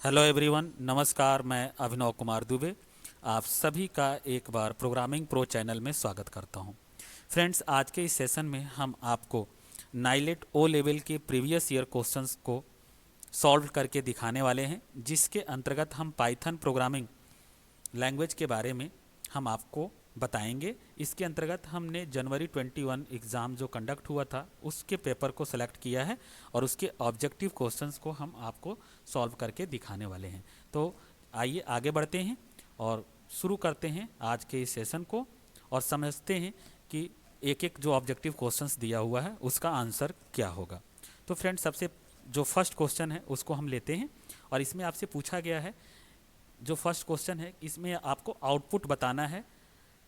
Hello everyone, नमस्कार। मैं अभिनव कुमार दुबे आप सभी का एक बार प्रोग्रामिंग प्रो चैनल में स्वागत करता हूं। फ्रेंड्स, आज के इस सेशन में हम आपको नाइलेट ओ लेवल के प्रीवियस ईयर क्वेश्चंस को सॉल्व करके दिखाने वाले हैं, जिसके अंतर्गत हम पाइथन प्रोग्रामिंग लैंग्वेज के बारे में हम आपको बताएंगे। इसके अंतर्गत हमने जनवरी 21 एग्ज़ाम जो कंडक्ट हुआ था उसके पेपर को सेलेक्ट किया है और उसके ऑब्जेक्टिव क्वेश्चंस को हम आपको सॉल्व करके दिखाने वाले हैं। तो आइए आगे बढ़ते हैं और शुरू करते हैं आज के इस सेशन को और समझते हैं कि एक एक जो ऑब्जेक्टिव क्वेश्चंस दिया हुआ है उसका आंसर क्या होगा। तो फ्रेंड्स, सबसे जो फर्स्ट क्वेश्चन है उसको हम लेते हैं और इसमें आपसे पूछा गया है, जो फर्स्ट क्वेश्चन है इसमें आपको आउटपुट बताना है,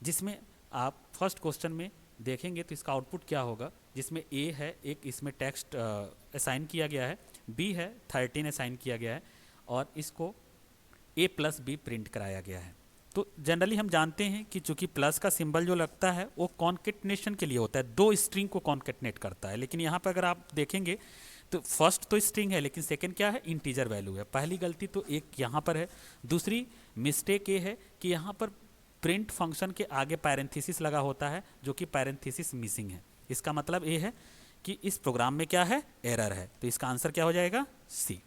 जिसमें आप फर्स्ट क्वेश्चन में देखेंगे तो इसका आउटपुट क्या होगा, जिसमें ए है, एक इसमें टेक्स्ट असाइन किया गया है, बी है 13 असाइन किया गया है और इसको ए प्लस बी प्रिंट कराया गया है। तो जनरली हम जानते हैं कि चूंकि प्लस का सिंबल जो लगता है वो कॉन्केटनेशन के लिए होता है, दो स्ट्रिंग को कॉन्केटनेट करता है। लेकिन यहाँ पर अगर आप देखेंगे तो फर्स्ट तो स्ट्रिंग है लेकिन सेकंड क्या है, इंटीजर वैल्यू है। पहली गलती तो एक यहाँ पर है। दूसरी मिस्टेक ये है कि यहाँ पर प्रिंट फंक्शन के आगे पैरेंथेसिस लगा होता है, जो कि पैरेंथेसिस मिसिंग है। इसका मतलब ये है कि इस प्रोग्राम में क्या है, एरर है। तो इसका आंसर क्या हो जाएगा, सी।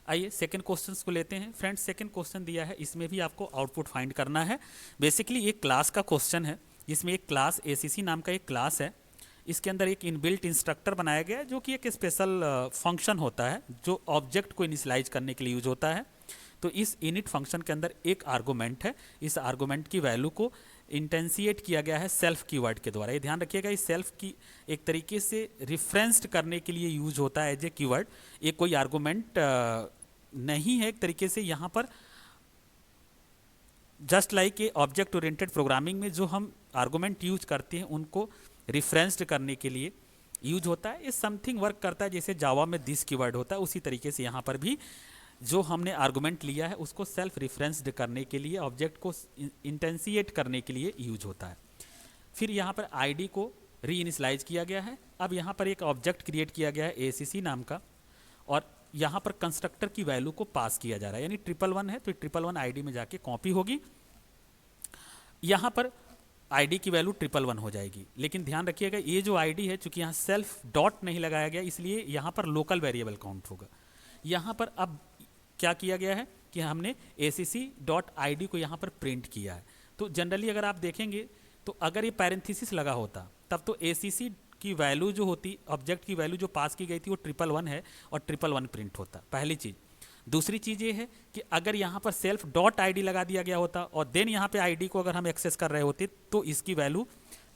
आइए सेकंड क्वेश्चन को लेते हैं। फ्रेंड्स, सेकंड क्वेश्चन दिया है, इसमें भी आपको आउटपुट फाइंड करना है। बेसिकली एक क्लास का क्वेश्चन है, जिसमें एक क्लास एसीसी नाम का एक क्लास है। इसके अंदर एक इनबिल्ट इंस्ट्रक्टर बनाया गया है, जो कि एक स्पेशल फंक्शन होता है जो ऑब्जेक्ट को इनिशियलाइज करने के लिए यूज होता है। तो इस इनिट फंक्शन के अंदर एक आर्गुमेंट है। इस आर्गुमेंट की वैल्यू को इंटेंसिएट किया गया है सेल्फ कीवर्ड के द्वारा। ये ध्यान रखिएगा, इस सेल्फ की एक तरीके से रिफरेंस्ड करने के लिए यूज होता है एज ए कीवर्ड। ये कोई आर्गुमेंट नहीं है एक तरीके से। यहाँ पर just like a object oriented programming में जो हम आर्गुमेंट यूज करते हैं उनको रिफरेंस्ड करने के लिए यूज होता है। ये समथिंग वर्क करता है जैसे जावा में दिस कीवर्ड होता है, उसी तरीके से यहाँ पर भी जो हमने आर्गुमेंट लिया है उसको सेल्फ रिफरेंस्ड करने के लिए, ऑब्जेक्ट को इंटेंसिएट करने के लिए यूज होता है। फिर यहाँ पर आईडी को री इनिशियलाइज किया गया है। अब यहाँ पर एक ऑब्जेक्ट क्रिएट किया गया है एसीसी नाम का, और यहाँ पर कंस्ट्रक्टर की वैल्यू को पास किया जा रहा है, यानी 111 है तो 111 आईडी में जाके कॉपी होगी। यहाँ पर आईडी की वैल्यू 111 हो जाएगी। लेकिन ध्यान रखिएगा, ये जो आईडी है, चूंकि यहाँ सेल्फ डॉट नहीं लगाया गया इसलिए यहाँ पर लोकल वेरिएबल काउंट होगा। यहाँ पर अब क्या किया गया है कि हमने acc.id को यहाँ पर प्रिंट किया है। तो जनरली अगर आप देखेंगे तो अगर ये पैरेंथेसिस लगा होता तब तो acc की वैल्यू जो होती, ऑब्जेक्ट की वैल्यू जो पास की गई थी वो 111 है और 111 प्रिंट होता, पहली चीज़। दूसरी चीज़ ये है कि अगर यहाँ पर सेल्फ डॉट आई लगा दिया गया होता और देन यहाँ पे आईडी को अगर हम एक्सेस कर रहे होते तो इसकी वैल्यू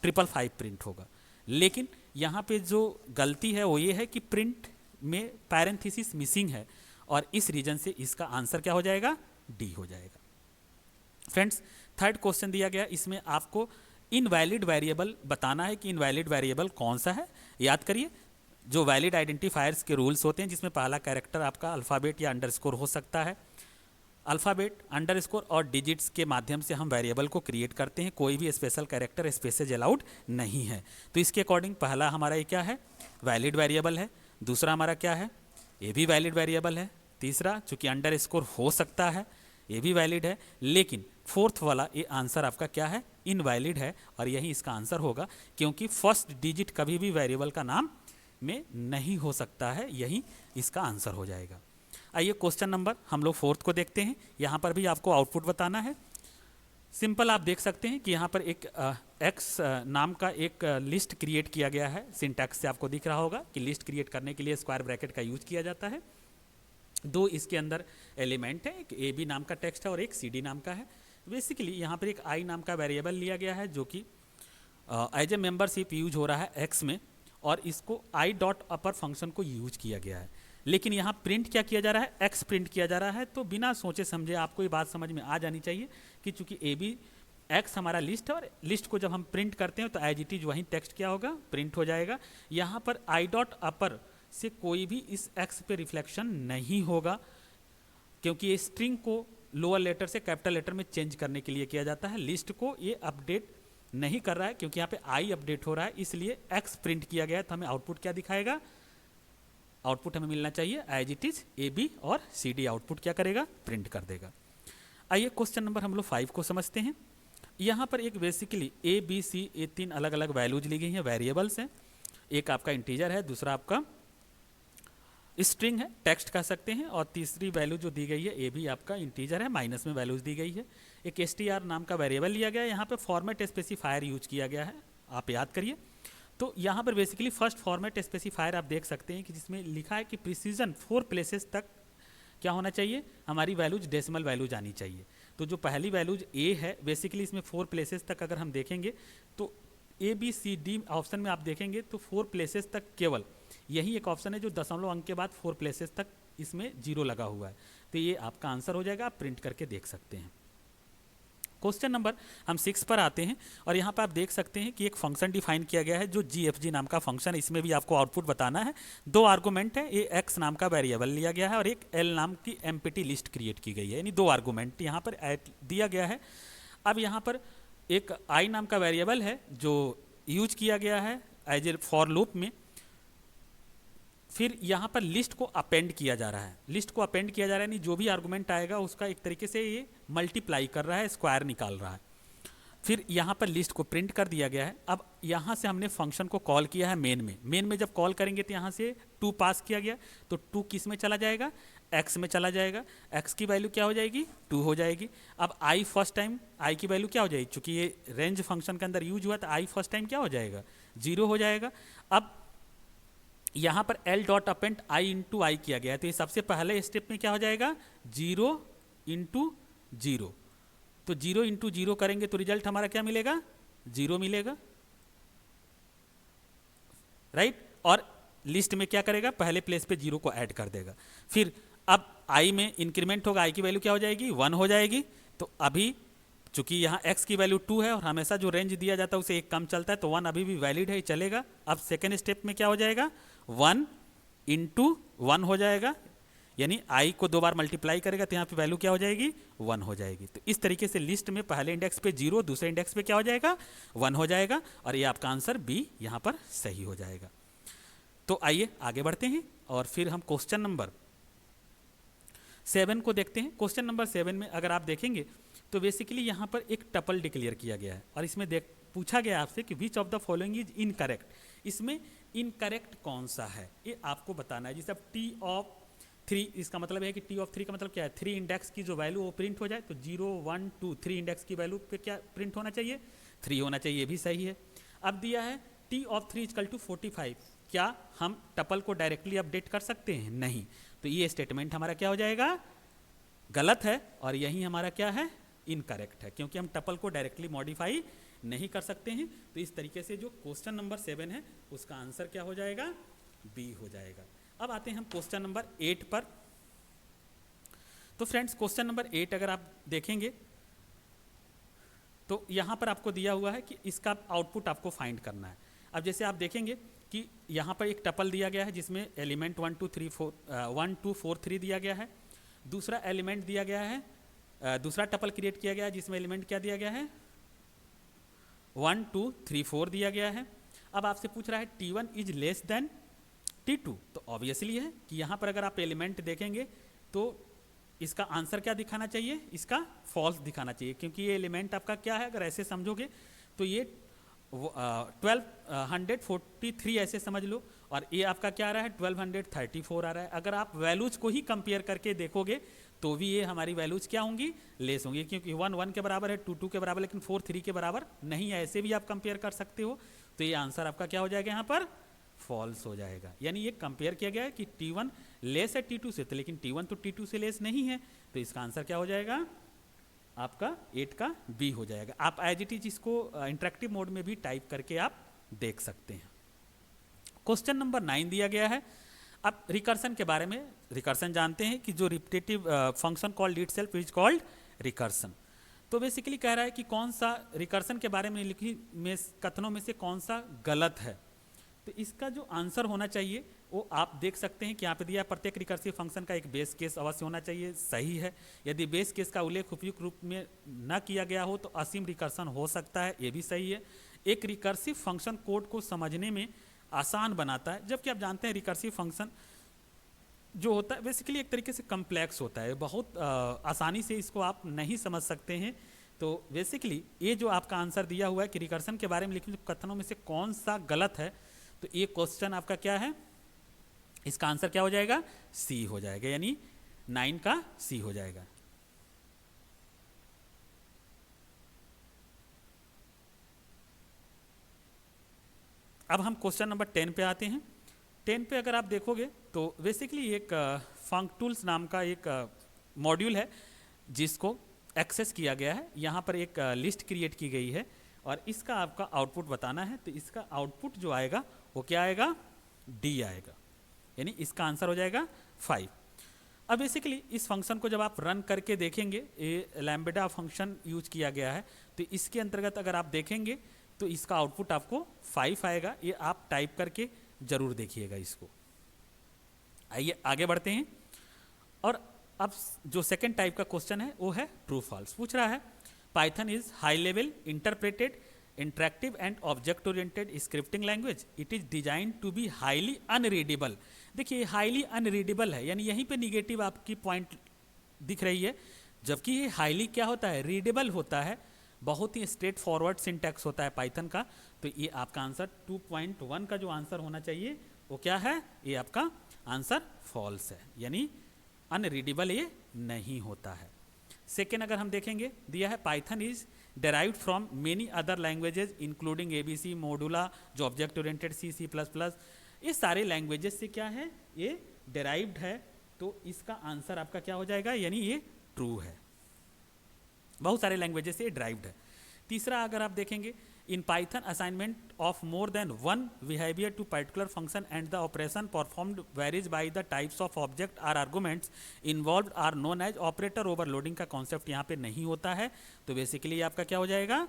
555 प्रिंट होगा। लेकिन यहाँ पे जो गलती है वो ये है कि प्रिंट में पैरेंथेसिस मिसिंग है और इस रीजन से इसका आंसर क्या हो जाएगा, डी हो जाएगा। फ्रेंड्स, थर्ड क्वेश्चन दिया गया, इसमें आपको इनवैलिड वेरिएबल बताना है कि इनवैलिड वेरिएबल कौन सा है। याद करिए, जो वैलिड आइडेंटिफायर्स के रूल्स होते हैं जिसमें पहला कैरेक्टर आपका अल्फ़ाबेट या अंडरस्कोर हो सकता है। अल्फ़ाबेट, अंडरस्कोर और डिजिट्स के माध्यम से हम वेरिएबल को क्रिएट करते हैं। कोई भी स्पेशल कैरेक्टर स्पेसेज अलाउड नहीं है। तो इसके अकॉर्डिंग पहला हमारा ये क्या है, वैलिड वेरिएबल है। दूसरा हमारा क्या है, ये भी वैलिड वेरिएबल है। तीसरा, चूंकि अंडरस्कोर हो सकता है, ये भी वैलिड है। लेकिन फोर्थ वाला ये आंसर आपका क्या है, इनवैलिड है और यही इसका आंसर होगा, क्योंकि फर्स्ट डिजिट कभी भी वेरिएबल का नाम में नहीं हो सकता है। यही इसका आंसर हो जाएगा। आइए क्वेश्चन नंबर हम लोग फोर्थ को देखते हैं। यहाँ पर भी आपको आउटपुट बताना है। सिंपल आप देख सकते हैं कि यहाँ पर एक एक्स नाम का एक लिस्ट क्रिएट किया गया है। सिंटैक्स से आपको दिख रहा होगा कि लिस्ट क्रिएट करने के लिए स्क्वायर ब्रैकेट का यूज किया जाता है। दो इसके अंदर एलिमेंट है, एक ए बी नाम का टेक्स्ट है और एक सी डी नाम का है। बेसिकली यहाँ पर एक आई नाम का वेरिएबल लिया गया है जो कि एज ए मेंबरशिप यूज हो रहा है एक्स में, और इसको आई डॉट अपर फंक्शन को यूज किया गया है। लेकिन यहाँ प्रिंट क्या किया जा रहा है, एक्स प्रिंट किया जा रहा है। तो बिना सोचे समझे आपको ये बात समझ में आ जानी चाहिए कि चूंकि ए बी एक्स हमारा लिस्ट है और लिस्ट को जब हम प्रिंट करते हैं तो एज इट इज वहीं टेक्स्ट क्या होगा, प्रिंट हो जाएगा। यहाँ पर आई डॉट अपर से कोई भी इस एक्स पे रिफ्लेक्शन नहीं होगा, क्योंकि ये स्ट्रिंग को लोअर लेटर से कैपिटल लेटर में चेंज करने के लिए किया जाता है। लिस्ट को ये अपडेट नहीं कर रहा है क्योंकि यहाँ पे आई अपडेट हो रहा है, इसलिए एक्स प्रिंट किया गया है। तो हमें आउटपुट क्या दिखाएगा, आउटपुट हमें मिलना चाहिए as it is A B, और सी डी आउटपुट क्या करेगा, प्रिंट कर देगा। आइए क्वेश्चन नंबर हम लोग 5 को समझते हैं। यहाँ पर एक बेसिकली ए बी सी ये 3 अलग अलग वैल्यूज ली गई हैं, वेरिएबल्स हैं। एक आपका इंटीजर है, दूसरा आपका स्ट्रिंग है, टेक्स्ट कह सकते हैं, और तीसरी वैल्यू जो दी गई है ए भी आपका इंटीजर है, माइनस में वैल्यूज दी गई है। एक str नाम का वेरिएबल लिया गया है, यहाँ पे फॉर्मेट स्पेसिफायर यूज किया गया है, आप याद करिए। तो यहाँ पर बेसिकली फर्स्ट फॉर्मेट स्पेसिफायर आप देख सकते हैं कि जिसमें लिखा है कि प्रिसीजन 4 प्लेसेस तक क्या होना चाहिए, हमारी वैल्यूज डेसिमल वैल्यूज आनी चाहिए। तो जो पहली वैल्यूज ए है, बेसिकली इसमें 4 प्लेसेस तक अगर हम देखेंगे तो A B C D option में आप देखेंगे तो 4 प्लेसेस तक केवल यही एक ऑप्शन है जो दशमलव अंक के बाद 4 प्लेसेस तक इसमें 0 लगा हुआ है। तो ये आपका आंसर हो जाएगा, आप प्रिंट करके देख सकते हैं। क्वेश्चन नंबर हम 6 पर आते हैं, और यहाँ पर आप देख सकते हैं कि एक फंक्शन डिफाइन किया गया है जो GFG नाम का फंक्शन है। इसमें भी आपको आउटपुट बताना है। 2 आर्गूमेंट है, ये x नाम का वेरिएबल लिया गया है और एक l नाम की एम्प्टी लिस्ट क्रिएट की गई है, यानी 2 आर्गूमेंट यहाँ पर दिया गया है। अब यहाँ पर एक i नाम का वेरिएबल है जो यूज किया गया है एज ए फॉर लूप में। फिर यहाँ पर लिस्ट को अपेंड किया जा रहा है, लिस्ट को अपेंड किया जा रहा है, यानी जो भी आर्गूमेंट आएगा उसका एक तरीके से ये मल्टीप्लाई कर रहा है, स्क्वायर निकाल रहा है। फिर यहाँ पर लिस्ट को प्रिंट कर दिया गया है। अब यहाँ से हमने फंक्शन को कॉल किया है मेन में जब कॉल करेंगे तो यहाँ से 2 पास किया गया, तो 2 किस में चला जाएगा, x में चला जाएगा। x की वैल्यू क्या हो जाएगी, 2 हो जाएगी। अब i फर्स्ट टाइम i की वैल्यू क्या हो जाएगी, चूंकि ये रेंज फंक्शन के अंदर यूज हुआ तो i फर्स्ट टाइम क्या हो जाएगा, 0 हो जाएगा। अब यहाँ पर l dot append i into I किया गया है, तो ये सबसे पहले स्टेप में क्या हो जाएगा, 0 इंटू 0। तो 0 इंटू 0 करेंगे तो रिजल्ट हमारा क्या मिलेगा, 0 मिलेगा, राइट। और लिस्ट में क्या करेगा, पहले प्लेस पे 0 को ऐड कर देगा। फिर अब i में इंक्रीमेंट होगा, i की वैल्यू क्या हो जाएगी, 1 हो जाएगी। तो अभी चूंकि यहाँ x की वैल्यू 2 है और हमेशा जो रेंज दिया जाता है उसे एक कम चलता है, तो 1 अभी भी वैलिड है, चलेगा। अब सेकेंड स्टेप में क्या हो जाएगा, 1 इंटू 1 हो जाएगा, यानी i को 2 बार मल्टीप्लाई करेगा तो यहाँ पे वैल्यू क्या हो जाएगी, 1 हो जाएगी। तो इस तरीके से लिस्ट में पहले इंडेक्स पे 0, दूसरे इंडेक्स पे क्या हो जाएगा, 1 हो जाएगा, और ये आपका आंसर बी यहाँ पर सही हो जाएगा। तो आइए आगे बढ़ते हैं और फिर हम क्वेश्चन नंबर 7 को देखते हैं। क्वेश्चन नंबर 7 में अगर आप देखेंगे तो बेसिकली यहाँ पर एक टपल डिक्लेयर किया गया है, और इसमें पूछा गया आपसे कि which of the following is incorrect. इसमें इनकरेक्ट कौन सा है ये आपको बताना है। जैसे अब टी ऑफ 3, इसका मतलब है कि टी ऑफ 3 का मतलब क्या है, 3 इंडेक्स की जो वैल्यू वो प्रिंट हो जाए, तो 0 1 2 3 इंडेक्स की वैल्यू पे क्या प्रिंट होना चाहिए, 3 होना चाहिए, ये भी सही है। अब दिया है टी ऑफ 3 इक्वल टू 45, क्या हम टपल को डायरेक्टली अपडेट कर सकते हैं, नहीं। तो ये स्टेटमेंट हमारा क्या हो जाएगा, गलत है, और यही हमारा क्या है, इनकरेक्ट है, क्योंकि हम टपल को डायरेक्टली मॉडिफाई नहीं कर सकते हैं। तो इस तरीके से जो क्वेश्चन नंबर 7 है उसका आंसर क्या हो जाएगा, बी हो जाएगा। अब आते हैं हम क्वेश्चन नंबर 8 पर। तो फ्रेंड्स क्वेश्चन नंबर 8 अगर आप देखेंगे तो यहाँ पर आपको दिया हुआ है कि इसका आउटपुट आपको फाइंड करना है। अब जैसे आप देखेंगे कि यहाँ पर एक टपल दिया गया है जिसमें एलिमेंट 1 2 4 3 दिया गया है। दूसरा एलिमेंट दिया गया है, दूसरा टपल क्रिएट किया गया है जिसमें एलिमेंट क्या दिया गया है, 1 2 3 4 दिया गया है। अब आपसे पूछ रहा है T1 is less than T2, तो ऑब्वियसली है कि यहाँ पर अगर आप एलिमेंट देखेंगे तो इसका आंसर क्या दिखाना चाहिए, इसका फॉल्स दिखाना चाहिए, क्योंकि ये एलिमेंट आपका क्या है, अगर ऐसे समझोगे तो ये 1243 ऐसे समझ लो, और ये आपका क्या आ रहा है, 1234 आ रहा है। अगर आप वैल्यूज को ही कंपेयर करके देखोगे तो भी ये हमारी वैल्यूज क्या होंगी, लेस होंगी, क्योंकि 1 1 के बराबर है, 2 2 के बराबर, लेकिन 4 3 के बराबर नहीं है। ऐसे भी आप कंपेयर कर सकते हो, तो ये आंसर आपका क्या हो जाएगा, यहाँ पर फॉल्स हो जाएगा। यानी ये कंपेयर किया गया है कि T1 लेस है T2 से, तो लेकिन T1 तो T2 से लेस नहीं है, तो इसका आंसर क्या हो जाएगा, आपका 8 का बी हो जाएगा। आप एज इट इज इसको इंटरेक्टिव मोड में भी टाइप करके आप देख सकते हैं। क्वेश्चन नंबर 9 दिया गया है। अब रिकर्सन के बारे में, रिकर्सन जानते हैं कि जो repetitive function called itself is called recursion. तो बेसिकली कह रहा है कि कौन सा रिकर्सन के बारे में लिखी में कथनों में से कौन सा गलत है। तो इसका जो आंसर होना चाहिए वो आप देख सकते हैं कि यहाँ पे दिया, प्रत्येक रिकर्सिव फंक्शन का एक बेस केस अवश्य होना चाहिए, सही है। यदि बेस केस का उल्लेख उपयुक्त रूप में न किया गया हो तो असीम रिकर्सन हो सकता है, ये भी सही है। एक रिकर्सिव फंक्शन कोड को समझने में आसान बनाता है, जबकि आप जानते हैं रिकर्सिव फंक्शन जो होता है बेसिकली एक तरीके से कम्प्लेक्स होता है, बहुत आसानी से इसको आप नहीं समझ सकते हैं। तो बेसिकली ये जो आपका आंसर दिया हुआ है कि रिकर्सन के बारे में लिखिए कथनों में से कौन सा गलत है, तो ये क्वेश्चन आपका क्या है, इसका आंसर क्या हो जाएगा, सी हो जाएगा, यानी 9 का सी हो जाएगा। अब हम क्वेश्चन नंबर 10 पे आते हैं। 10 पे अगर आप देखोगे तो बेसिकली एक फंक्टूल्स नाम का एक मॉड्यूल है जिसको एक्सेस किया गया है। यहाँ पर एक लिस्ट क्रिएट की गई है और इसका आपका आउटपुट बताना है। तो इसका आउटपुट जो आएगा वो क्या आएगा, डी आएगा, यानी इसका आंसर हो जाएगा 5। अब बेसिकली इस फंक्शन को जब आप रन करके देखेंगे, ये लैम्ब्डा फंक्शन यूज किया गया है, तो इसके अंतर्गत अगर आप देखेंगे तो इसका आउटपुट आपको 5 आएगा। ये आप टाइप करके जरूर देखिएगा इसको। आइए आगे बढ़ते हैं। और अब जो सेकंड टाइप का क्वेश्चन है वो है ट्रू फॉल्स पूछ रहा है। Python is high level interpreted interactive and object oriented scripting language, it is design to be highly unreadable. देखिए हाईली अनरीडेबल है, यानी यहीं पे निगेटिव आपकी पॉइंट दिख रही है, जबकि ये हाईली क्या होता है, रीडेबल होता है, बहुत ही स्ट्रेट फॉरवर्ड सिंटैक्स होता है पाइथन का। तो ये आपका आंसर 2.1 का जो आंसर होना चाहिए वो क्या है, ये आपका आंसर फॉल्स है, यानी अनरीडेबल ये नहीं होता है। सेकेंड अगर हम देखेंगे, दिया है Python is derived from many other languages including ABC, मोडुला, जो ऑब्जेक्ट ओरिएंटेड C++, ये सारे लैंग्वेजेस से क्या है, ये derived है। तो इसका आंसर आपका क्या हो जाएगा, यानी ये ट्रू है, बहुत सारे लैंग्वेजेस से derived है। तीसरा अगर आप देखेंगे, in Python assignment of more than one behaviour to particular function and the operation performed varies by the types of object or arguments involved are known as operator overloading का concept यहाँ पे नहीं होता है। तो बेसिकली आपका क्या हो जाएगा,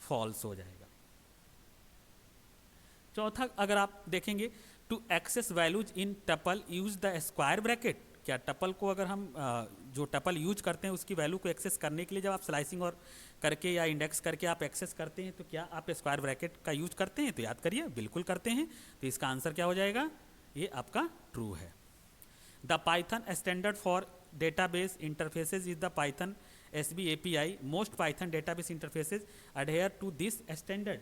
फॉल्स हो जाएगा। चौथा अगर आप देखेंगे, to access values in tuple use the square bracket. क्या टपल को अगर हम जो टपल यूज करते हैं उसकी वैल्यू को एक्सेस करने के लिए जब आप स्लाइसिंग और करके या इंडेक्स करके आप एक्सेस करते हैं तो क्या आप स्क्वायर ब्रैकेट का यूज करते हैं, तो याद करिए बिल्कुल करते हैं। तो इसका आंसर क्या हो जाएगा, ये आपका ट्रू है। The Python standard for database interfaces is the Python SB API, most Python database interfaces adhere to this standard.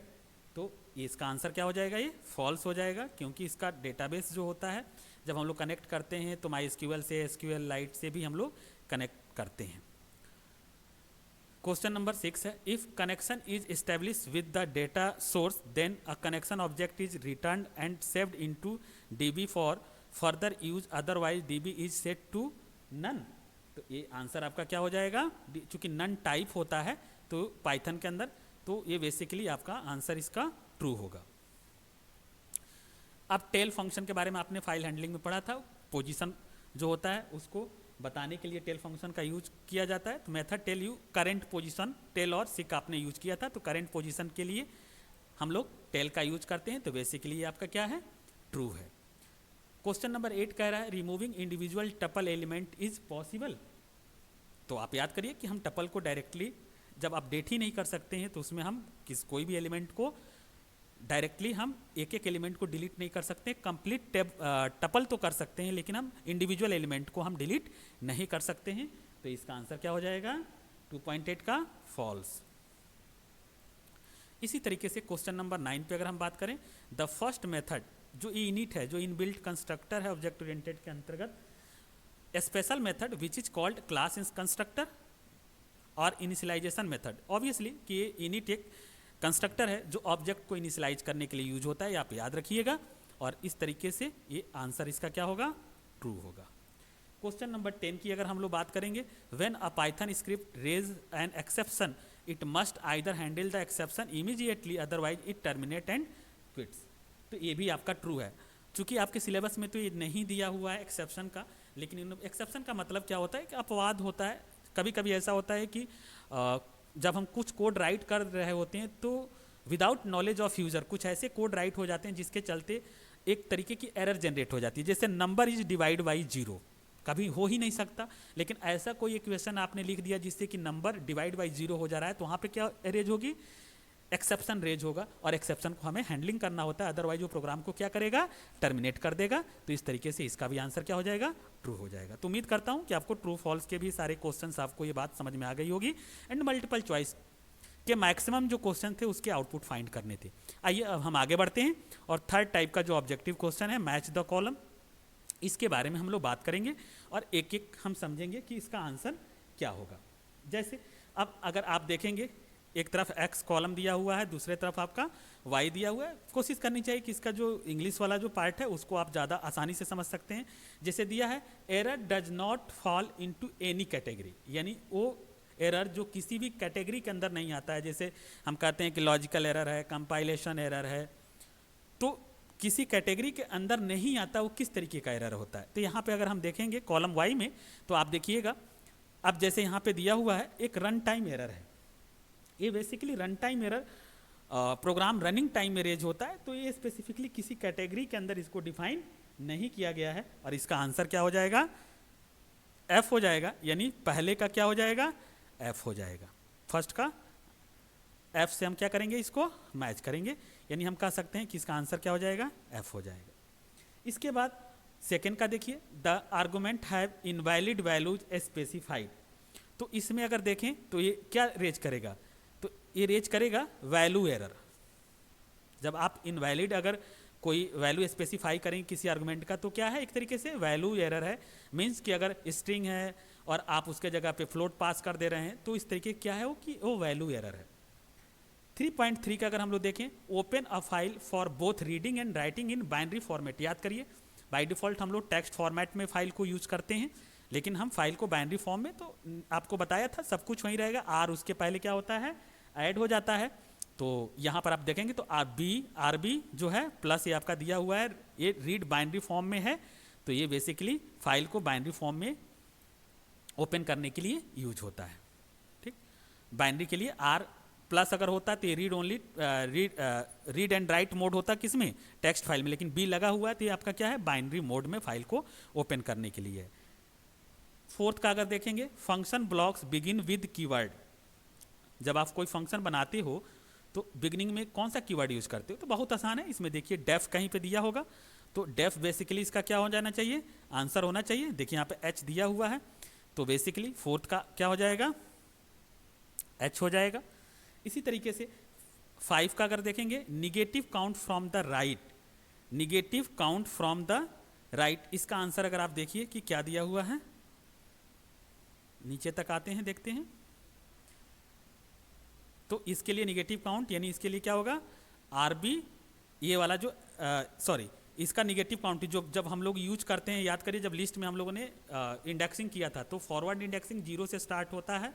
तो ये इसका आंसर क्या हो जाएगा, ये फॉल्स हो जाएगा, क्योंकि इसका डेटाबेस जो होता है जब हम लोग कनेक्ट करते हैं तो MySQL से, SQLite से भी हम लोग कनेक्ट करते हैं। क्वेश्चन नंबर 6 है, if connection is establish with the data source then a connection object is return and saved into DB for further use, otherwise DB is set to none. तो ये answer आपका क्या हो जाएगा, चूंकि नन टाइप होता है तो पाइथन के अंदर, तो ये बेसिकली आपका आंसर इसका ट्रू होगा। अब टेल फंक्शन के बारे में आपने फाइल हैंडलिंग में पढ़ा था, पोजीशन जो होता है उसको बताने के लिए टेल फंक्शन का यूज किया जाता है। तो method tell you current position, tell और सिक आपने यूज किया था, तो करंट पोजीशन के लिए हम लोग टेल का यूज करते हैं। तो बेसिकली ये आपका क्या है, ट्रू है। क्वेश्चन नंबर 8 कह रहा है, removing individual tuple element is possible. तो आप याद करिए कि हम टपल को डायरेक्टली जब अपडेट ही नहीं कर सकते हैं तो उसमें हम कोई भी एलिमेंट को डायरेक्टली हम एक एक एलिमेंट को डिलीट नहीं कर सकते। कंप्लीट टपल तो कर सकते हैं लेकिन हम इंडिविजुअल एलिमेंट को हम डिलीट नहीं कर सकते हैं। तो इसका आंसर क्या हो जाएगा, 2.8 का फॉल्स। इसी तरीके से क्वेश्चन नंबर 9 पे अगर हम बात करें, द फर्स्ट मेथड जो इनिट है, जो इनबिल्ट कंस्ट्रक्टर है ऑब्जेक्ट ओरिएंटेड के अंतर्गत, special method which is called class constructor और इनिशियलाइजेशन मेथड। ऑब्वियसली कि ये इनिट एक कंस्ट्रक्टर है जो ऑब्जेक्ट को इनिशियलाइज करने के लिए यूज होता है, आप याद रखिएगा। और इस तरीके से ये आंसर इसका क्या होगा, ट्रू होगा। क्वेश्चन नंबर 10 की अगर हम लोग बात करेंगे, when a Python script raise an exception it must either handle the exception immediately otherwise it terminate and quits. तो ये भी आपका ट्रू है, चूंकि आपके सिलेबस में तो ये नहीं दिया हुआ है एक्सेप्शन का, लेकिन एक्सेप्शन का मतलब क्या होता है कि अपवाद होता है। कभी कभी ऐसा होता है कि जब हम कुछ कोड राइट कर रहे होते हैं तो विदाउट नॉलेज ऑफ यूज़र कुछ ऐसे कोड राइट हो जाते हैं जिसके चलते एक तरीके की एरर जनरेट हो जाती है। जैसे नंबर इज डिवाइड बाई 0 कभी हो ही नहीं सकता, लेकिन ऐसा कोई इक्वेशन आपने लिख दिया जिससे कि नंबर डिवाइड बाई 0 हो जा रहा है, तो वहाँ पे क्या एरेज होगी, एक्सेप्शन रेज होगा और एक्सेप्शन को हमें हैंडलिंग करना होता है, अदरवाइज वो प्रोग्राम को क्या करेगा, टर्मिनेट कर देगा। तो इस तरीके से इसका भी आंसर क्या हो जाएगा, ट्रू हो जाएगा। तो उम्मीद करता हूँ कि आपको ट्रू फॉल्स के भी सारे क्वेश्चंस आपको ये बात समझ में आ गई होगी एंड मल्टीपल चॉइस के मैक्सिमम जो क्वेश्चन थे उसके आउटपुट फाइंड करने थे। आइए अब हम आगे बढ़ते हैं और थर्ड टाइप का जो ऑब्जेक्टिव क्वेश्चन है मैच द कॉलम, इसके बारे में हम लोग बात करेंगे और एक एक हम समझेंगे कि इसका आंसर क्या होगा। जैसे अब अगर आप देखेंगे एक तरफ x कॉलम दिया हुआ है, दूसरे तरफ आपका y दिया हुआ है। कोशिश करनी चाहिए कि इसका जो इंग्लिश वाला जो पार्ट है उसको आप ज़्यादा आसानी से समझ सकते हैं। जैसे दिया है error does not fall into any category, यानी वो एरर जो किसी भी कैटेगरी के अंदर नहीं आता है। जैसे हम कहते हैं कि लॉजिकल एरर है, कंपाइलेशन एरर है, तो किसी कैटेगरी के अंदर नहीं आता, वो किस तरीके का एरर होता है। तो यहाँ पे अगर हम देखेंगे कॉलम वाई में तो आप देखिएगा, अब जैसे यहाँ पे दिया हुआ है एक रन टाइम एरर है, ये basically run time error program running time में रेज होता है। तो ये स्पेसिफिकली किसी कैटेगरी के अंदर इसको डिफाइन नहीं किया गया है और इसका आंसर क्या हो जाएगा, एफ हो जाएगा। यानी पहले का क्या हो जाएगा, एफ हो जाएगा। फर्स्ट का एफ से हम क्या करेंगे, इसको मैच करेंगे, यानी हम कह सकते हैं कि इसका आंसर क्या हो जाएगा, एफ हो जाएगा। इसके बाद सेकेंड का देखिए, the argument have invalid values specified. तो इसमें अगर देखें तो ये क्या रेज करेगा, तो ये रेज करेगा वैल्यू एरर। जब आप इनवैलिड अगर कोई वैल्यू स्पेसिफाई करेंगे किसी आर्गुमेंट का तो क्या है, एक तरीके से वैल्यू एरर है। मीन्स कि अगर स्ट्रिंग है और आप उसके जगह पे फ्लोट पास कर दे रहे हैं तो इस तरीके क्या है वो कि वो वैल्यू एरर है। 3.3 का अगर हम लोग देखें, open a file for both reading and writing in binary format. याद करिए बाय डिफॉल्ट हम लोग टेक्स्ट फॉर्मेट में फाइल को यूज करते हैं, लेकिन हम फाइल को बाइनरी फॉर्म में, तो आपको बताया था सब कुछ वहीं रहेगा, आर उसके पहले क्या होता है, ऐड हो जाता है। तो यहाँ पर आप देखेंगे तो आर बी जो है प्लस ये आपका दिया हुआ है, ये रीड बाइनरी फॉर्म में है, तो ये बेसिकली फाइल को बाइनरी फॉर्म में ओपन करने के लिए यूज होता है। ठीक, बाइनरी के लिए आर प्लस अगर होता तो ये read only read and right mode होता किसमें, टेक्स्ट फाइल में, लेकिन बी लगा हुआ है तो ये आपका क्या है, बाइनरी मोड में फाइल को ओपन करने के लिए है। फोर्थ का अगर देखेंगे, function blocks begin with keyword. जब आप कोई फंक्शन बनाते हो तो बिगिनिंग में कौन सा कीवर्ड यूज करते हो, तो बहुत आसान है। इसमें देखिए डेफ कहीं पे दिया होगा, तो डेफ बेसिकली इसका क्या हो जाना चाहिए, आंसर होना चाहिए। देखिए यहाँ पे एच दिया हुआ है, तो बेसिकली फोर्थ का क्या हो जाएगा, एच हो जाएगा। इसी तरीके से 5 का अगर देखेंगे, negative count from the right, negative count from the right, इसका आंसर अगर आप देखिए कि क्या दिया हुआ है, नीचे तक आते हैं देखते हैं, तो इसके लिए निगेटिव काउंट यानी इसके लिए क्या होगा, आर बी, ये वाला जो सॉरी इसका निगेटिव काउंट जो जब हम लोग यूज करते हैं, याद करिए जब लिस्ट में हम लोगों ने इंडेक्सिंग किया था तो फॉरवर्ड इंडेक्सिंग 0 से स्टार्ट होता है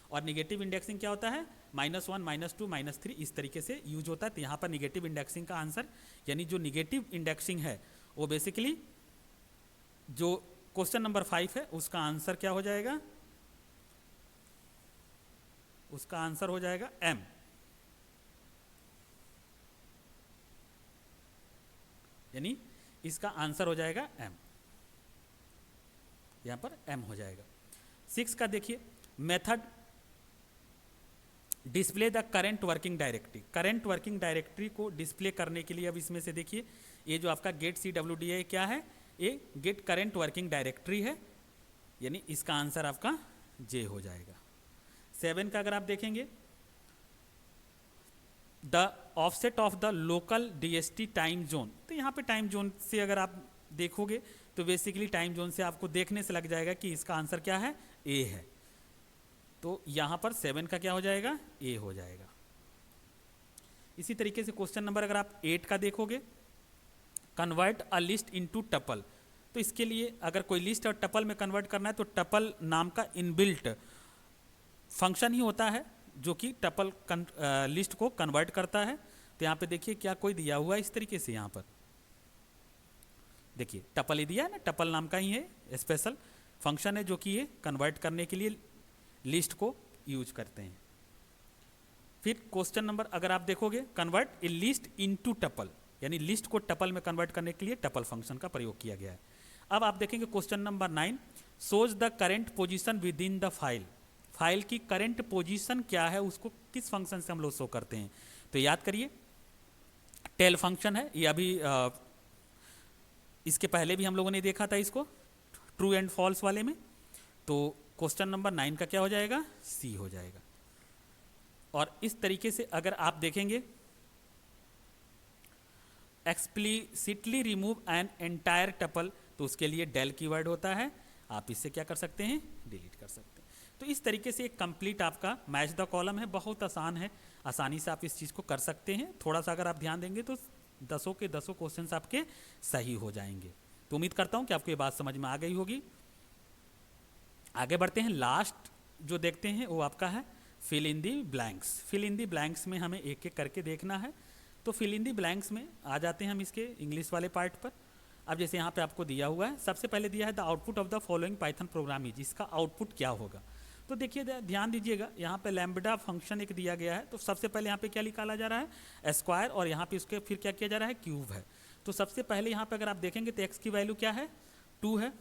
और निगेटिव इंडेक्सिंग क्या होता है, -1 -2 -3, इस तरीके से यूज होता है। तो यहाँ पर निगेटिव इंडेक्सिंग का आंसर यानी जो निगेटिव इंडेक्सिंग है वो बेसिकली जो क्वेश्चन नंबर 5 है उसका आंसर क्या हो जाएगा, उसका आंसर हो जाएगा एम। यानी इसका आंसर हो जाएगा एम, यहां पर एम हो जाएगा। 6 का देखिए, method display the current working directory. Current working directory को डिस्प्ले करने के लिए अब इसमें से देखिए ये जो आपका गेट CWD है क्या है, ये गेट करंट वर्किंग डायरेक्टरी है, यानी इसका आंसर आपका जे हो जाएगा। 7 का अगर आप देखेंगे, the offset of the local DST time zone, तो यहाँ पे टाइम जोन से अगर आप देखोगे तो बेसिकली टाइम जोन से आपको देखने से लग जाएगा कि इसका आंसर क्या है, ए है। तो यहाँ पर 7 का क्या हो जाएगा, ए हो जाएगा। इसी तरीके से क्वेश्चन नंबर अगर आप 8 का देखोगे, convert a list into tuple, तो इसके लिए अगर कोई लिस्ट और टपल में कन्वर्ट करना है तो टपल नाम का इनबिल्ट फंक्शन ही होता है जो कि टपल लिस्ट को कन्वर्ट करता है। तो यहाँ पे देखिए क्या कोई दिया हुआ है इस तरीके से, यहाँ पर देखिए टपल ही दिया है ना, टपल नाम का ही है, स्पेशल फंक्शन है जो कि ये कन्वर्ट करने के लिए लिस्ट को यूज करते हैं। फिर क्वेश्चन नंबर अगर आप देखोगे, कन्वर्ट ए लिस्ट इनटू टपल, यानी लिस्ट को टपल में कन्वर्ट करने के लिए टपल फंक्शन का प्रयोग किया गया है। अब आप देखेंगे question number 9, shows the current position with in the file. File की करंट पोजीशन क्या है उसको किस फंक्शन से हम लोग शो करते हैं, तो याद करिए टेल फंक्शन है ये अभी इसके पहले भी हम लोगों ने देखा था इसको ट्रू एंड फॉल्स वाले में। तो क्वेश्चन नंबर 9 का क्या हो जाएगा, सी हो जाएगा। और इस तरीके से अगर आप देखेंगे explicitly remove an entire tuple, तो उसके लिए डेल कीवर्ड होता है, आप इससे क्या कर सकते हैं, डिलीट कर सकते हैं। तो इस तरीके से एक कंप्लीट आपका मैच द कॉलम है, बहुत आसान है, आसानी से आप इस चीज़ को कर सकते हैं। थोड़ा सा अगर आप ध्यान देंगे तो 10 के 10 क्वेश्चंस आपके सही हो जाएंगे। तो उम्मीद करता हूं कि आपको ये बात समझ में आ गई होगी। आगे बढ़ते हैं, लास्ट जो देखते हैं वो आपका है fill in the blanks. Fill in the blanks में हमें एक एक करके देखना है। तो फिल इन दी ब्लैंक्स में आ जाते हैं हम इसके इंग्लिश वाले पार्ट पर। अब जैसे यहाँ पे आपको दिया हुआ है, सबसे पहले दिया है the output of the following Python programme is, इसका आउटपुट क्या होगा। तो देखिए ध्यान दीजिएगा, यहाँ पे लैम्बडा फंक्शन एक दिया गया है। तो सबसे पहले यहाँ पे क्या निकाला जा रहा है, स्क्वायर, और यहाँ पे उसके फिर क्या किया जा रहा है, क्यूब है। तो सबसे पहले यहाँ पे अगर आप देखेंगे तो एक्स की वैल्यू क्या है, 2 है।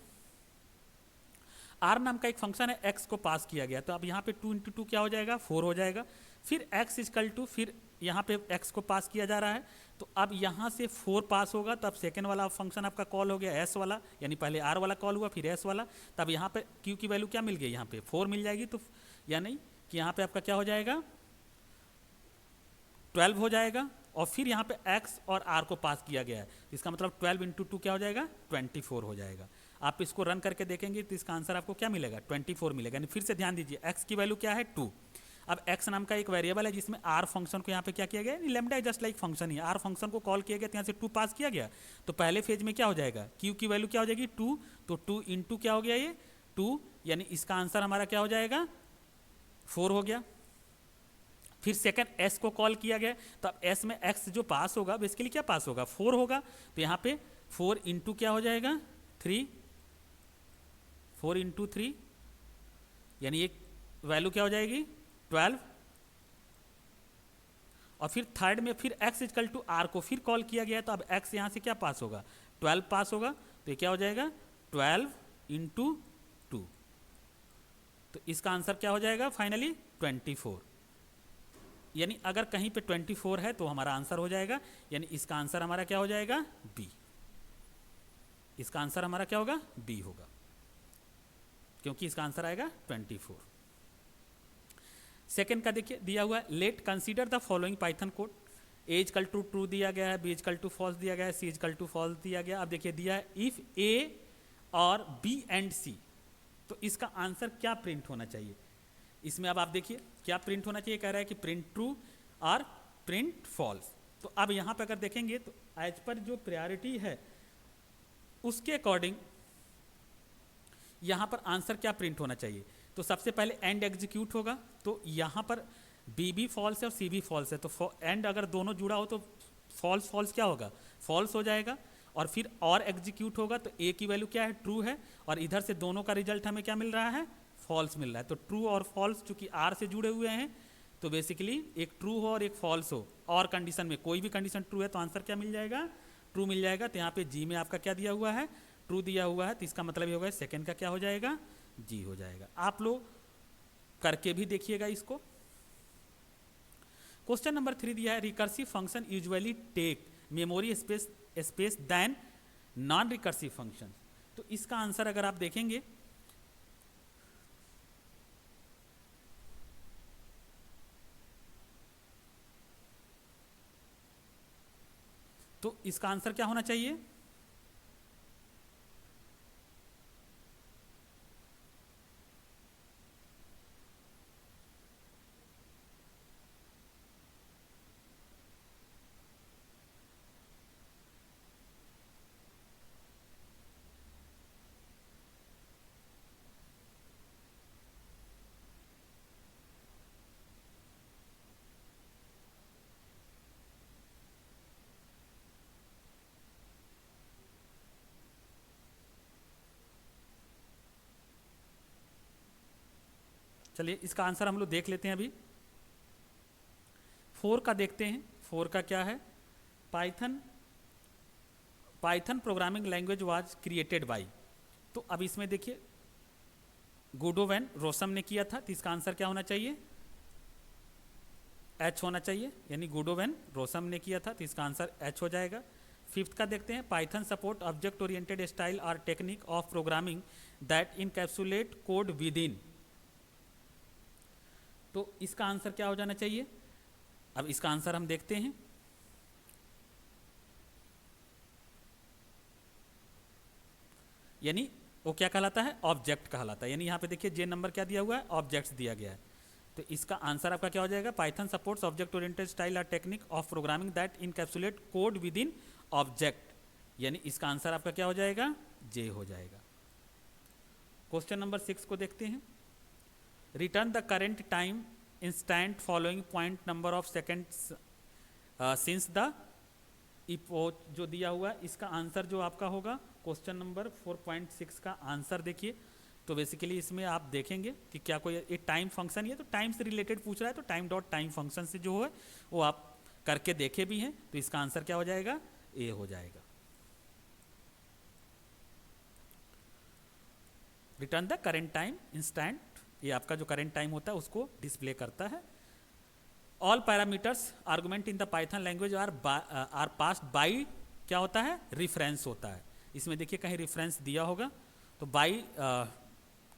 आर नाम का एक फंक्शन है, एक्स को पास किया गया, तो अब यहाँ पे 2 × 2 क्या हो जाएगा, 4 हो जाएगा। फिर एक्स इक्वल टू, फिर यहाँ पे एक्स को पास किया जा रहा है, तो अब यहाँ से 4 पास होगा, तो अब सेकेंड वाला फंक्शन आपका कॉल हो गया एस वाला, यानी पहले आर वाला कॉल हुआ फिर एस वाला। तब यहाँ पे क्यू की वैल्यू क्या मिल गई, यहाँ पे 4 मिल जाएगी। तो यानी कि यहाँ पे आपका क्या हो जाएगा, 12 हो जाएगा। और फिर यहाँ पे एक्स और आर को पास किया गया है, इसका मतलब 12 × 2 क्या हो जाएगा, 24 हो जाएगा। आप इसको रन करके देखेंगे तो इसका आंसर आपको क्या मिलेगा, 24 मिलेगा। यानी फिर से ध्यान दीजिए, एक्स की वैल्यू क्या है, 2। अब x नाम का एक वेरिएबल है जिसमें r फंक्शन को यहाँ पे क्या किया गया है, लैम्बडा जस्ट लाइक फंक्शन ही, r फंक्शन को कॉल किया गया, तो यहाँ से 2 पास किया गया। तो पहले फेज में क्या हो जाएगा, q की वैल्यू क्या हो जाएगी, 2। तो 2 × क्या हो गया, ये 2, यानी इसका आंसर हमारा क्या हो जाएगा, 4 हो गया। फिर सेकंड s को कॉल किया गया, तो अब s में x जो पास होगा बेसिकली क्या पास होगा, 4 होगा। तो यहाँ पे 4 × क्या हो जाएगा, 3, 4 × 3, यानी एक वैल्यू क्या हो जाएगी, 12। और फिर थर्ड में फिर x इक्वल टू आर को फिर कॉल किया गया, तो अब x यहाँ से क्या पास होगा, 12 पास होगा। तो ये क्या हो जाएगा, 12 × 2, तो इसका आंसर क्या हो जाएगा फाइनली 24। यानी अगर कहीं पे 24 है तो हमारा आंसर हो जाएगा, यानी इसका आंसर हमारा क्या हो जाएगा, बी। इसका आंसर हमारा क्या होगा, बी होगा, क्योंकि इसका आंसर आएगा 24। सेकेंड का देखिए दिया हुआ है, let consider the following Python code, A equal to true दिया गया है, बी इक्वल टू फॉल्स दिया गया है, सी इक्वल टू फॉल्स दिया गया। अब देखिए दिया है इफ ए और बी एंड सी, तो इसका आंसर क्या प्रिंट होना चाहिए। इसमें अब आप देखिए क्या प्रिंट होना चाहिए, कह रहा है कि प्रिंट ट्रू और प्रिंट फॉल्स। तो अब यहाँ पे अगर देखेंगे तो एज पर जो प्रायोरिटी है उसके अकॉर्डिंग यहाँ पर आंसर क्या प्रिंट होना चाहिए। तो सबसे पहले एंड एग्जीक्यूट होगा, तो यहाँ पर बी भी फॉल्स है और सी भी फॉल्स है, तो एंड अगर दोनों जुड़ा हो तो फॉल्स फॉल्स क्या होगा, फॉल्स हो जाएगा। और फिर और एग्जीक्यूट होगा, तो ए की वैल्यू क्या है, ट्रू है, और इधर से दोनों का रिजल्ट हमें क्या मिल रहा है, फॉल्स मिल रहा है। तो ट्रू और फॉल्स चूंकि आर से जुड़े हुए हैं, तो बेसिकली एक ट्रू हो और एक फॉल्स हो, और कंडीशन में कोई भी कंडीशन ट्रू है तो आंसर क्या मिल जाएगा, ट्रू मिल जाएगा। तो यहाँ पे जी में आपका क्या दिया हुआ है, ट्रू दिया हुआ है, तो इसका मतलब ये होगा सेकेंड का क्या हो जाएगा, जी हो जाएगा। आप लोग करके भी देखिएगा इसको। क्वेश्चन नंबर 3 दिया है, recursive function usually take memory space than non recursive function. तो इसका आंसर अगर आप देखेंगे तो इसका आंसर क्या होना चाहिए, चलिए इसका आंसर हम लोग देख लेते हैं। अभी 4 का देखते हैं, 4 का क्या है, Python programming language was created by. तो अब इसमें देखिए गुडो वैन रोसम ने किया था, तो इसका आंसर क्या होना चाहिए, एच होना चाहिए, यानी गुडोवेन रोसम ने किया था, तो इसका आंसर एच हो जाएगा। फिफ्थ का देखते हैं, Python support object oriented style और technique of programming that encapsulate code within. तो इसका आंसर क्या हो जाना चाहिए? अब इसका आंसर हम देखते हैं। यानी वो क्या कहलाता है? ऑब्जेक्ट कहलाता है। यानी यहाँ पे देखिए जे नंबर क्या दिया हुआ है? ऑब्जेक्ट्स दिया गया है। तो इसका आंसर आपका क्या हो जाएगा? Python supports object oriented style और technique of programming that encapsulate code within object. यानी इसका आंसर आपका क्या हो जाएगा? जे हो जाएगा। क्वेश्चन नंबर 6 को देखते हैं। Return the current time instant following point number of seconds since the epoch जो दिया हुआ है, इसका आंसर जो आपका होगा क्वेश्चन नंबर 4.6 का आंसर देखिए। तो बेसिकली इसमें आप देखेंगे कि क्या कोई एक टाइम फंक्शन ही है, तो टाइम से रिलेटेड पूछ रहा है, तो टाइम डॉट टाइम फंक्शन से जो है वो आप करके देखे भी हैं। तो इसका आंसर क्या हो जाएगा? ए हो जाएगा। Return the current time instant, ये आपका जो करेंट टाइम होता है उसको डिस्प्ले करता है। All parameters argument in the Python language are passed by, क्या होता है? रिफरेंस होता है। इसमें देखिए कहीं रिफरेंस दिया होगा, तो बाई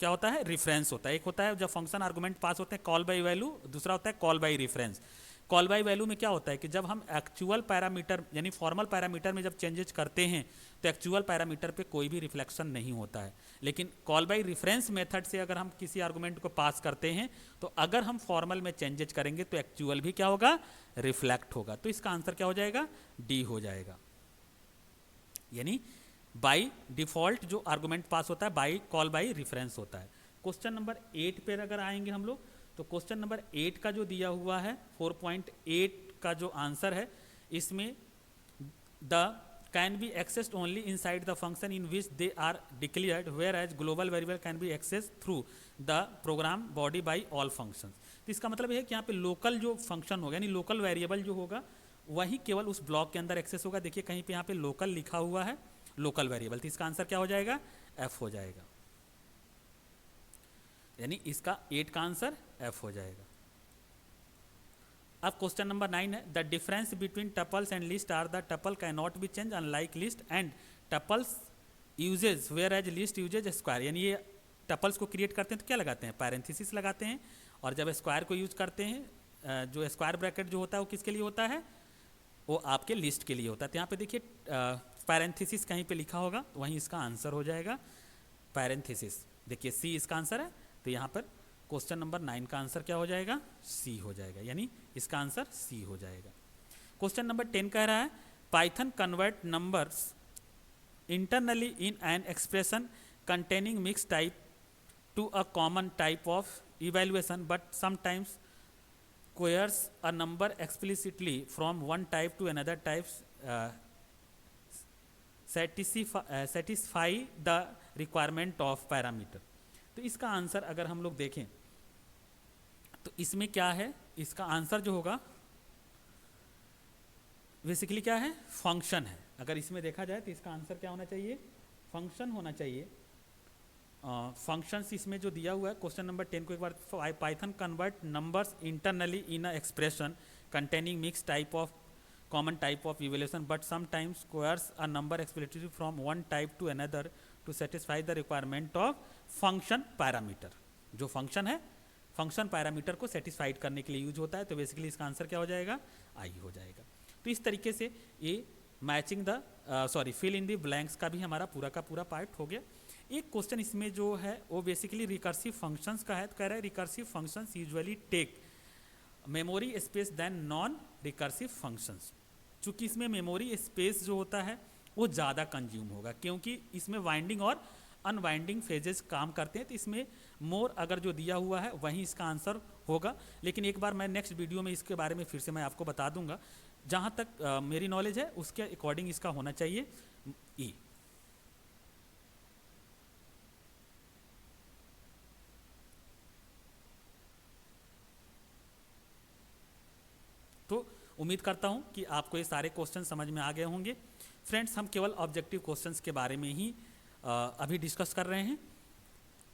क्या होता है? रिफरेंस होता है। एक होता है जब फंक्शन आर्गुमेंट पास होते हैं कॉल बाई वैल्यू, दूसरा होता है call by reference. Call by value में क्या होता है कि जब हम एक्चुअल पैरामीटर यानी फॉर्मल पैरामीटर में जब चेंजेस करते हैं तो एक्चुअल पैरामीटर पे कोई भी रिफ्लेक्शन नहीं होता है। लेकिन कॉल बाई रिफरेंस मेथड से अगर हम किसी आर्गुमेंट को पास करते हैं तो अगर हम फॉर्मल में चेंजेस करेंगे तो एक्चुअल भी क्या होगा? रिफ्लेक्ट होगा। तो इसका आंसर क्या हो जाएगा? डी हो जाएगा। यानी बाई डिफॉल्ट जो आर्गुमेंट पास होता है बाई कॉल बाई रिफरेंस होता है। क्वेश्चन नंबर 8 पर अगर आएंगे हम लोग, तो क्वेश्चन नंबर 8 का जो दिया हुआ है 4.8 का जो आंसर है, इसमें the can be accessed only inside the function in which they are declared whereas global variable can be access through the program body by all functions. तो इसका मतलब है कि यहाँ पे लोकल जो फंक्शन होगा यानी लोकल वेरिएबल जो होगा वही केवल उस ब्लॉक के अंदर एक्सेस होगा। देखिए कहीं पे यहाँ पे लोकल लिखा हुआ है, लोकल वेरिएबल, तो इसका आंसर क्या हो जाएगा? एफ हो जाएगा। यानी इसका 8 का आंसर एफ हो जाएगा। अब क्वेश्चन नंबर 9 है, the difference between tuples and list are the tuple can not be change unlike list and tuples uses whereas list uses square. यानी ये टपल्स को क्रिएट करते हैं तो क्या लगाते हैं? पैरेंथेसिस लगाते हैं। और जब स्क्वायर को यूज करते हैं, जो स्क्वायर ब्रैकेट जो होता है वो किसके लिए होता है? वो आपके लिस्ट के लिए होता है। तो यहाँ पे देखिए पैरेंथेसिस कहीं पे लिखा होगा, वहीं इसका आंसर हो जाएगा पैरेंथेसिस। देखिए सी इसका आंसर है, तो यहाँ पर क्वेश्चन नंबर 9 का आंसर क्या हो जाएगा? सी हो जाएगा। यानी इसका आंसर सी हो जाएगा। क्वेश्चन नंबर 10 कह रहा है, Python convert numbers internally in an expression containing mix type to a common type of evaluation but sometimes queries a number explicitly from one type to another type satisfy the requirement of parameter। तो इसका answer अगर हम लोग देखें तो इसमें क्या है? इसका आंसर जो होगा बेसिकली क्या है? फंक्शन है। अगर इसमें देखा जाए तो इसका आंसर क्या होना चाहिए? फंक्शन होना चाहिए। फंक्शंस इसमें जो दिया हुआ है क्वेश्चन नंबर 10 को एक बार, Python convert numbers internally in a expression containing mix type of common type of evaluation but sometimes requires a number explicitly from one type to another to satisfy the requirement of function parameter. जो function है function parameter को satisfied करने के लिए use होता है। तो basically इसका आंसर क्या हो जाएगा? आई हो जाएगा। तो इस तरीके से ये matching the fill in the blanks का भी हमारा पूरा का पूरा पार्ट हो गया। एक क्वेश्चन इसमें जो है वो बेसिकली रिकर्सिव फंक्शंस का है। तो कह रहा है recursive functions usually take memory space than non recursive functions. चूंकि इसमें मेमोरी स्पेस जो होता है वो ज़्यादा कंज्यूम होगा क्योंकि इसमें वाइंडिंग और अनवाइंडिंग फेजेस काम करते हैं। तो इसमें मोर अगर जो दिया हुआ है वहीं इसका आंसर होगा। लेकिन एक बार मैं नेक्स्ट वीडियो में इसके बारे में फिर से मैं आपको बता दूंगा। जहाँ तक मेरी नॉलेज है उसके अकॉर्डिंग इसका होना चाहिए ई। तो उम्मीद करता हूँ कि आपको ये सारे क्वेश्चन समझ में आ गए होंगे। फ्रेंड्स, हम केवल ऑब्जेक्टिव क्वेश्चंस के बारे में ही अभी डिस्कस कर रहे हैं।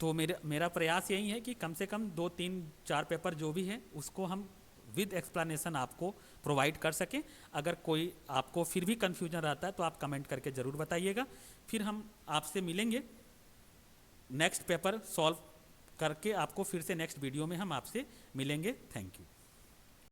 तो मेरा प्रयास यही है कि कम से कम 2, 3, 4 पेपर जो भी है उसको हम विद एक्सप्लेनेशन आपको प्रोवाइड कर सकें। अगर कोई आपको फिर भी कन्फ्यूजन रहता है तो आप कमेंट करके ज़रूर बताइएगा। फिर हम आपसे मिलेंगे नेक्स्ट पेपर सॉल्व करके, आपको फिर से नेक्स्ट वीडियो में हम आपसे मिलेंगे। Thank you.